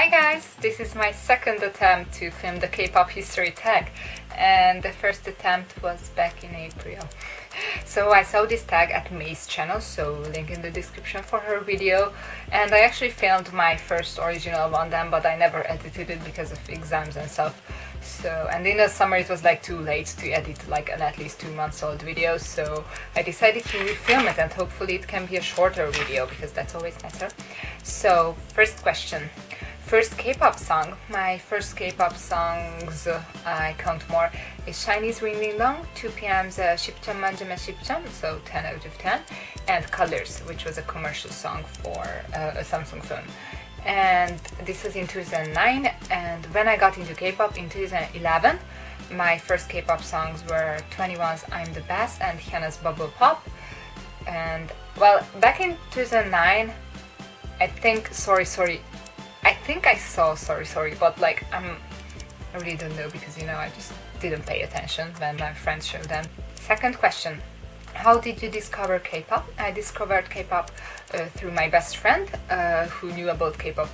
Hi guys, this is my second attempt to film the Kpop History tag, and the first attempt was back in April. So I saw this tag at May's channel, so link in the description for her video, and I actually filmed my first original one then, but I never edited it because of exams and stuff. So, and in the summer it was like too late to edit like an at least 2 months old video, so I decided to refilm it, and hopefully it can be a shorter video because that's always nicer. So first question. First K-pop song. My first K-pop songs, I count more, is Chinese Ring Ding Dong, 2PM's 10점 만점에 10점, so 10 out of 10, and Colors, which was a commercial song for a Samsung phone. And this was in 2009, and when I got into K-pop in 2011, my first K-pop songs were 21's I'm the Best and Hyun's Bubble Pop. And well, back in 2009, I think I saw Sorry, but like I really don't know because I just didn't pay attention when my friends showed them. Second question. How did you discover K-pop? I discovered K-pop through my best friend who knew about K-pop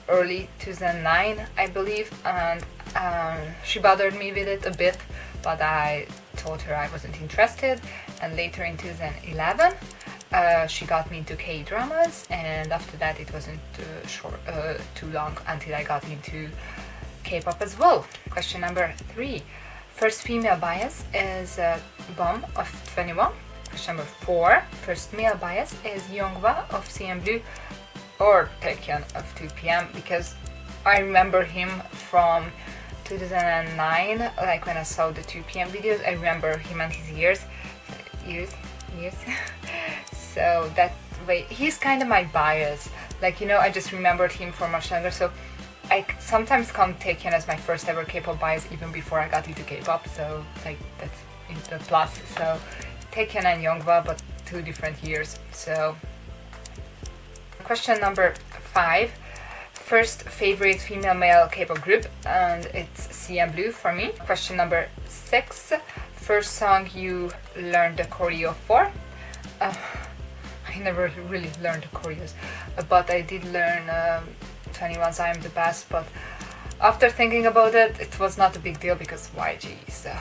early 2009, I believe, and she bothered me with it a bit, but I told her I wasn't interested, and later in 2011 she got me into K-dramas, and after that it wasn't too long until I got into K-pop as well. Question number 3. First female bias is Bomb of 21. Question number 4. First male bias is Younghwa of CNBLUE or Taecyeon of 2PM, because I remember him from 2009, like when I saw the 2PM videos. I remember him and his ears. So that way, he's kind of my bias. Like, I just remembered him for much longer, so I sometimes count Taecyeon as my first ever K-pop bias even before I got into K-pop, so like that's in the plus. So Taecyeon and Younghwa, but 2 different years. So question number 5. First favorite female male K-pop group, and it's CNBLUE for me. Question number 6. First song you learned the choreo for. I never really learned the choreos, but I did learn 21's I Am the Best, but after thinking about it, it was not a big deal because YG, so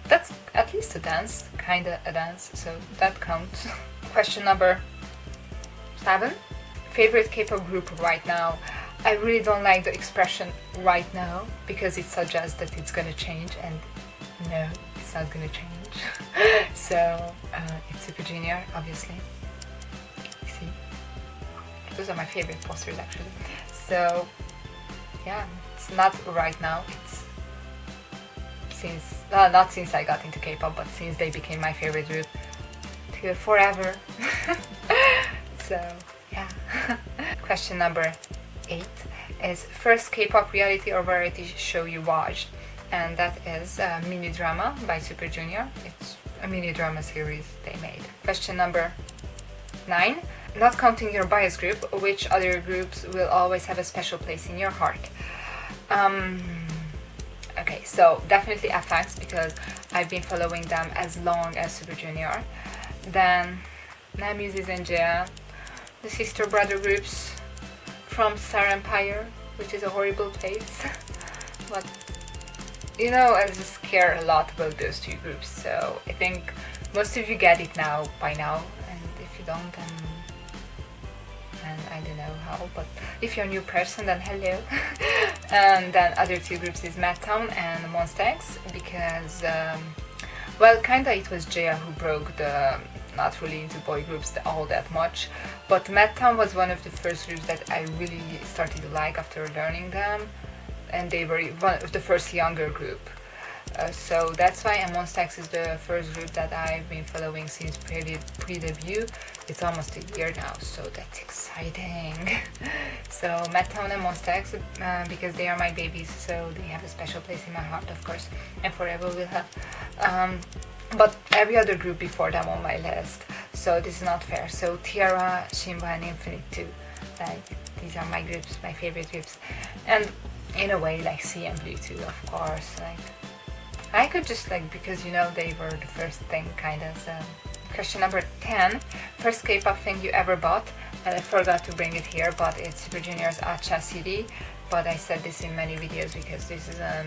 that's at least a dance, kinda a dance, so that counts. Question number 7. Favorite K-pop group right now. I really don't like the expression right now because it suggests that it's gonna change, and no, it's not gonna change. So it's Super Junior, obviously. See, those are my favorite posters actually. So yeah, it's not right now. It's since not since I got into K-pop, but since they became my favorite group till forever. So yeah. Question number 8 is first K-pop reality or variety show you watched, and that is Mini Drama by Super Junior. It's a mini drama series they made. Question number 9. Not counting your bias group, which other groups will always have a special place in your heart? Okay, so definitely FX, because I've been following them as long as Super Junior. Then Namuses and Jia, the sister brother groups from Star Empire, which is a horrible place. But I just care a lot about those 2 groups, so I think most of you get it by now, and if you don't, then I don't know how, but if you're a new person, then hello. And then other 2 groups is Madtown and Monsta X, because well, kinda it was Jaya who broke the not really into boy groups all that much, but Madtown was one of the first groups that I really started to like after learning them, and they were one of the first younger group. So that's why, and Monsta X is the first group that I've been following since pre-debut. It's almost a year now, so that's exciting. So Madtown and Monsta X, because they are my babies, so they have a special place in my heart, of course, and forever will have. But every other group before them on my list, so this is not fair. So T-ara, Shinba, and Infinite too. Like, these are my groups, my favorite groups, and in a way, like CNBLUE too, of course. Like, I could just because they were the first thing, kinda. So question number 10. First K-pop thing you ever bought. and I forgot to bring it here, but it's Super Junior's Acha CD. But I said this in many videos because this is a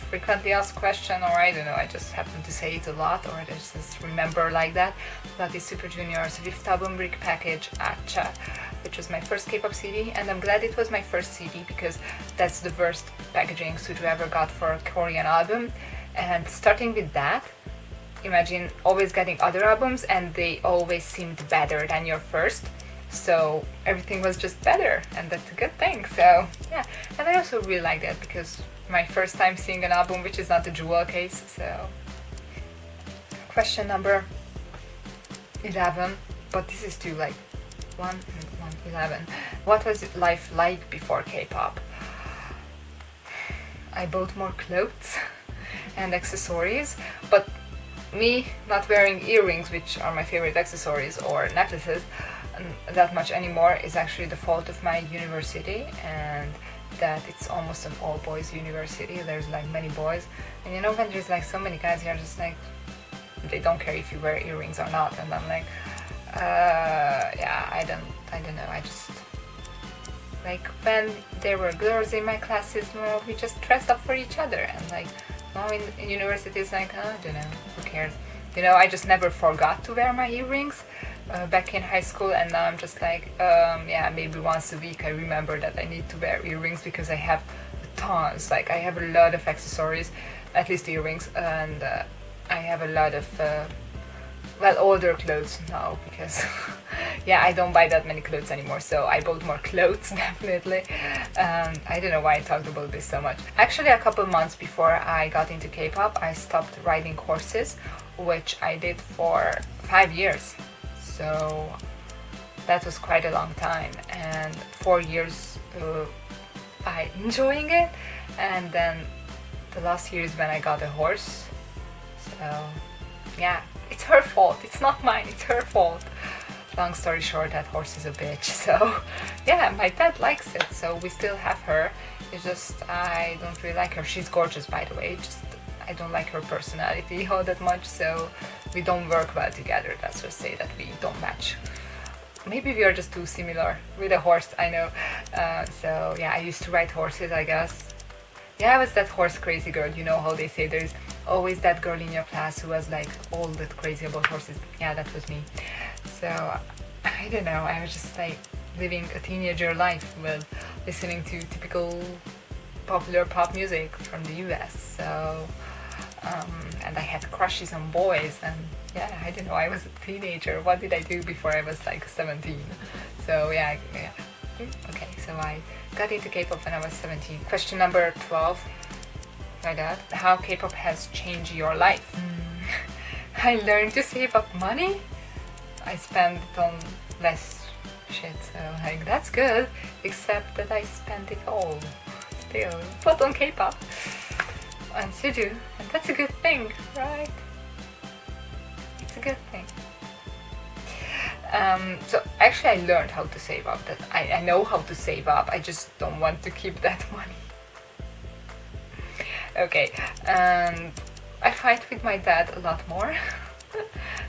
frequently asked question, or I don't know, I just happen to say it a lot, or I just remember like that. But it's Super Junior's 5th album brick package Acha, which was my first K-pop CD, and I'm glad it was my first CD because that's the worst packaging Suju ever got for a Korean album. And starting with that, imagine always getting other albums and they always seemed better than your first. So everything was just better, and that's a good thing. So yeah, and I also really like that because my first time seeing an album which is not a jewel case. So question number 11, but this is too like 11. What was life like before K-pop? I bought more clothes and accessories, but me not wearing earrings, which are my favorite accessories, or necklaces that much anymore, is actually the fault of my university, and that it's almost an all boys university. There's like many boys, and you know, when there's like so many guys, you're just like, they don't care if you wear earrings or not. And I'm like, yeah, I don't know, I just like, when there were girls in my classes, well, we just dressed up for each other, and like now in university it's like, I don't know, who cares, you know. I just never forgot to wear my earrings back in high school, and now I'm just like, yeah, maybe once a week I remember that I need to wear earrings because I have tons, like I have a lot of accessories, at least earrings, and I have a lot of well, older clothes now because yeah, I don't buy that many clothes anymore, so I bought more clothes definitely. I don't know why I talked about this so much. Actually, a couple months before I got into K-pop, I stopped riding horses, which I did for 5 years. So that was quite a long time, and 4 years I enjoying it, and then the last year is when I got a horse. So yeah, it's her fault, it's not mine, it's her fault. Long story short, that horse is a bitch. So yeah, my dad likes it, so we still have her. It's just I don't really like her. She's gorgeous, by the way, just I don't like her personality all that much, so we don't work well together. Let's just say that we don't match. Maybe we are just too similar with a horse, I know. So yeah, I used to ride horses, I guess. Yeah, I was that horse crazy girl. You know how they say there's always that girl in your class who was like all that crazy about horses. Yeah, that was me. So I don't know, I was just like living a teenager life with listening to typical popular pop music from the US. So and I had crushes on boys, and yeah, I don't know, I was a teenager. What did I do before I was like 17? So yeah. Okay, so I got into K-pop when I was 17. Question number 12, like that. How K-pop has changed your life? I learned to save up money. I spend it on less shit, so like that's good, except that I spent it all still, but on K-pop and Suju, and that's a good thing, right? It's a good thing. So actually I learned how to save up. That I know how to save up, I just don't want to keep that money. Okay, and I fight with my dad a lot more,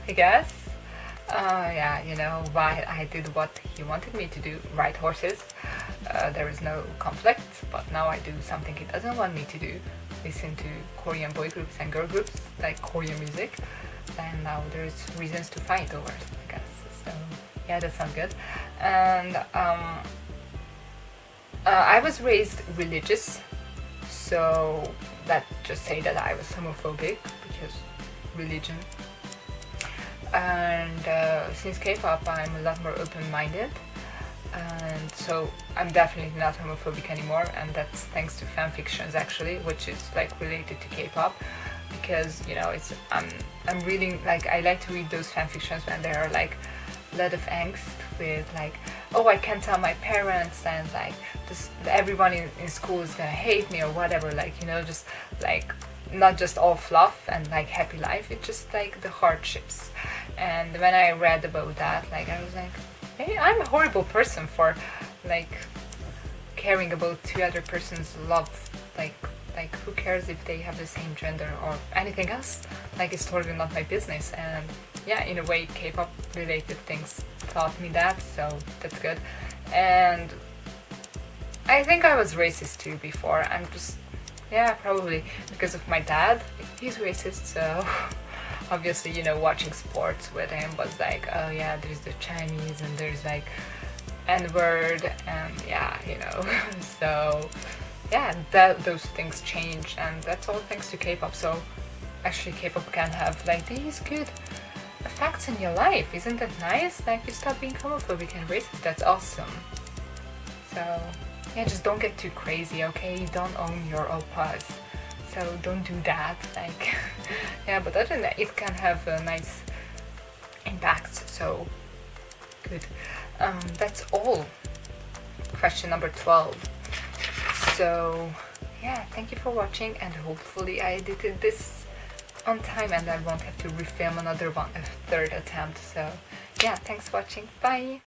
I guess. Yeah, you know, why I did what he wanted me to do, ride horses. There is no conflict, but now I do something he doesn't want me to do, listen to Korean boy groups and girl groups, like Korean music, and now there's reasons to fight over it, I guess. So yeah, that sounds good. And I was raised religious, so that just say that I was homophobic because religion. And since K-pop, I'm a lot more open-minded, and so I'm definitely not homophobic anymore, and that's thanks to fan fictions actually, which is like related to K-pop, because you know, it's I'm reading, like I like to read those fan fictions when there are like a lot of angst with like, oh, I can't tell my parents, and like this, everyone in school is gonna hate me or whatever, like, you know, just like not just all fluff and like happy life, it's just like the hardships. And when I read about that, like I was like, hey, I'm a horrible person for like caring about two other person's love, like who cares if they have the same gender or anything else, like it's totally not my business. And yeah, in a way K-pop related things taught me that, so that's good. And I think I was racist too before. I'm just, yeah, probably because of my dad. He's racist, so obviously, you know, watching sports with him was like, oh yeah, there's the Chinese and there's like N-word and yeah, you know. So yeah, those things change, and that's all thanks to K-pop. So actually K-pop can have like these good effects in your life. Isn't that nice? Like, you stop being homophobic and racist. That's awesome. So yeah, just don't get too crazy, okay? Don't own your oppas, so don't do that. Like yeah, but other than that, it can have a nice impacts, so good. That's all. Question number 12. So yeah, thank you for watching, and hopefully I edited this on time and I won't have to refilm another one, a third attempt. So yeah, thanks for watching. Bye.